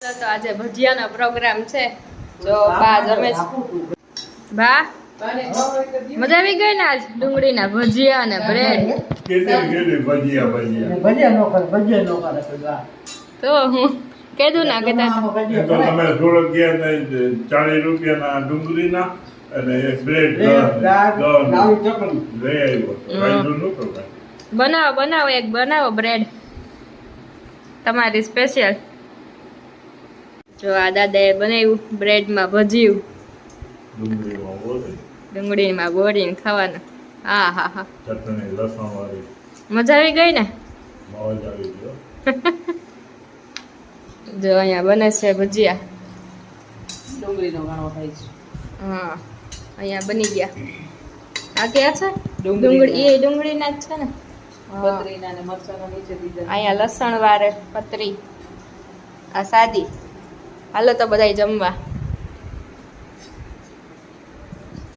તો આજે ભજીયાનો પ્રોગ્રામ છે. જો બા જમે છે. બા મજા આવી ગઈ ને આજ ડુંગળીના ભજીયા અને બ્રેડ. તો હું કીધું ના કેતા તો તમે થોડોક ગયા 40 રૂપિયાના ડુંગળીના અને એક બ્રેડ બનાવો એક બનાવો બ્રેડ તમારી સ્પેશિયલ. જો આ દાદાએ બનાવ્યું બ્રેડમાં ભજીયું ડુંગળીમાં બોરીને ખાવાનું. હા હા હા ચટણી લસણ વાળી મજા આવી ગઈ ને. મોજ આવી ગયો. જો અહીંયા બને છે ભજીયા. ડુંગળીનો ઘણો થાય છે. હા અહીંયા બની ગયા. આ ક્યાં છે ડુંગળી? એ ડુંગળીના જ છે ને. પતરીના ને મરચાંના નીચે દીધા. અહીંયા લસણ વારે પતરી, આ સાદી. હાલો તો બધાય જમવા.